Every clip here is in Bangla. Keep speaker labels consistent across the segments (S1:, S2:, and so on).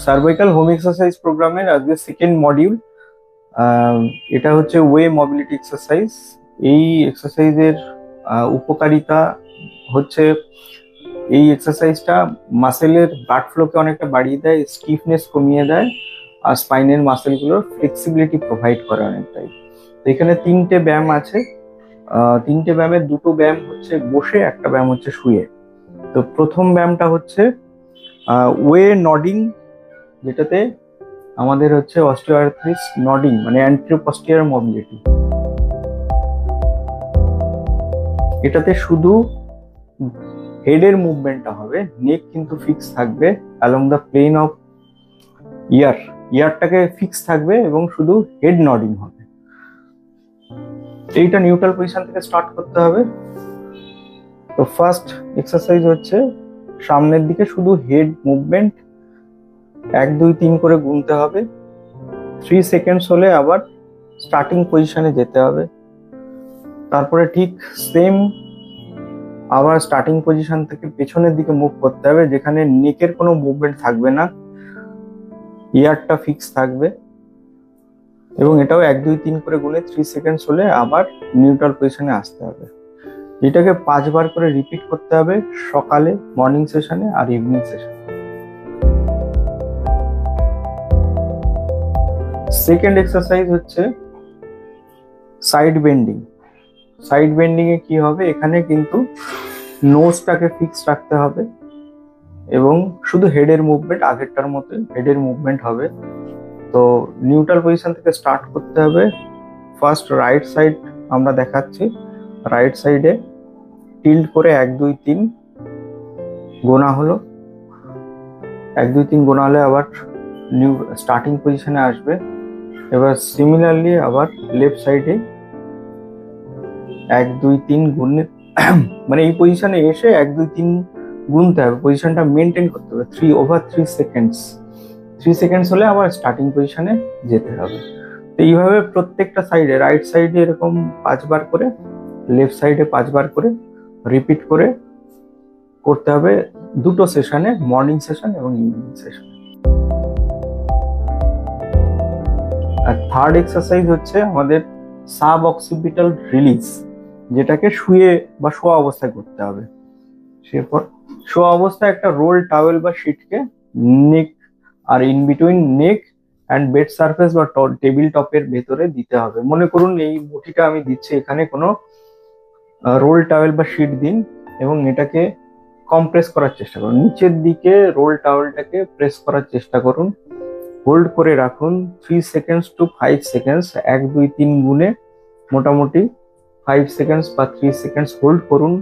S1: সার্ভাইকাল হোম এক্সারসাইজ প্রোগ্রামের আজকে সেকেন্ড মডিউল। এটা হচ্ছে ওয়ে মোবিলিটি এক্সারসাইজ। এই এক্সারসাইজের উপকারিতা হচ্ছে এই এক্সারসাইজটা মাসেলের ব্লাড ফ্লোকে অনেকটা বাড়িয়ে দেয়, স্টিফনেস কমিয়ে দেয়, আর স্পাইনের মাসেলগুলোর ফ্লেক্সিবিলিটি প্রোভাইড করে অনেকটাই। তো এখানে তিনটে ব্যায়াম আছে। তিনটে ব্যায়ামের দুটো ব্যায়াম হচ্ছে বসে, একটা ব্যায়াম হচ্ছে শুয়ে। তো প্রথম ব্যায়ামটা হচ্ছে ওয়ে নডিং, যেটাতে আমাদের হচ্ছে অস্টিওআর্থ্রাইটিস নডিং মানে অ্যান্টেরো-পস্টেরিয়র মোবিলিটি। এটাতে শুধু হেডের মুভমেন্টটা হবে, নেক কিন্তু ফিক্স থাকবে অ্যালং দ্য প্লেন অফ ইয়ারটাকে ফিক্স থাকবে এবং শুধু হেড নডিং হবে। এইটা নিউট্রাল পজিশন থেকে স্টার্ট করতে হবে। তো ফার্স্ট এক্সারসাইজ হচ্ছে সামনের দিকে শুধু হেড মুভমেন্ট, 1 2 3 করে গুনতে হবে। 3 সেকেন্ডস হলে আবার স্টার্টিং পজিশনে যেতে হবে। তারপরে ঠিক সেম আবার স্টার্টিং পজিশন থেকে পেছনের দিকে মুভ করতে হবে, যেখানে নেকের কোনো মুভমেন্ট থাকবে না, ইয়ারটা ফিক্স থাকবে। এবং এটাও 1 2 3 করে গুনে 3 সেকেন্ডস হলে আবার নিউট্রাল পজিশনে আসতে হবে। এটাকে 5 বার করে রিপিট করতে হবে সকালে, মর্নিং সেশনে আর ইভিনিং সেশনে। সেকেন্ড এক্সারসাইজ হচ্ছে সাইড বেন্ডিং। সাইড বেন্ডিং এ কি হবে, এখানে কিন্তু নোজটাকে ফিক্স রাখতে হবে এবং শুধু হেডের মুভমেন্ট, আগেরটার মতো হেডের মুভমেন্ট হবে। তো নিউট্রাল পজিশন থেকে স্টার্ট করতে হবে। ফার্স্ট রাইট সাইড আমরা দেখাচ্ছি, রাইট সাইডে টিল্ট করে 1 2 3 গোনা হলো। 1 2 3 গোনা হলে আবার নিউ স্টার্টিং পজিশনে আসবে। এবার সিমিলারলি আবার লেফট সাইডে 1 2 3 গুনে মানে এই পজিশনে এসে 1 2 3 গুনতে হবে, পজিশনটা মেনটেন করতে হবে 3/3 সেকেন্ডস। 3 সেকেন্ডস হলে আবার স্টার্টিং পজিশনে যেতে হবে। তো এইভাবে প্রত্যেকটা সাইডে, রাইট সাইডে এরকম 5 বার করে, লেফট সাইডে 5 বার করে রিপিট করে করতে হবে দুটো সেশনে, মর্নিং সেশন এবং ইভিনিং সেশন। আর থার্ড এক্সারসাইজ হচ্ছে আমাদের সাব অক্সিপিটাল রিলিজ, যেটাকে শুয়ে বা শোয়া অবস্থায় করতে হবে। সেরপর শোয়া অবস্থায় একটা রোল টাওয়েল বা শিটকে নেক আর in between neck and bed surface বা টেবিল টপের ভেতরে দিতে হবে। মনে করুন এই বটিটা আমি দিচ্ছি, এখানে কোনো রোল টাওয়েল বা শিট দিন এবং এটাকে কম্প্রেস করার চেষ্টা করুন। নিচের দিকে রোল টাওয়েলটাকে প্রেস করার চেষ্টা করুন, হোল্ড করে রাখুন 3 সেকেন্ডস টু 5 সেকেন্ডস। 1 2 3 গুনে মোটামুটি 5 সেকেন্ডস বা 3 সেকেন্ডস হোল্ড করুন।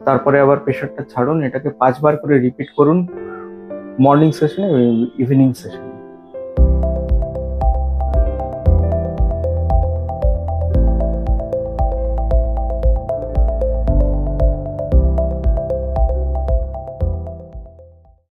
S1: তারপরে আবার প্রেশারটা ছাড়ুন। এটাকে 5 বার করে রিপিট করুন মর্নিং সেশনে, ইভিনিং সেশনে।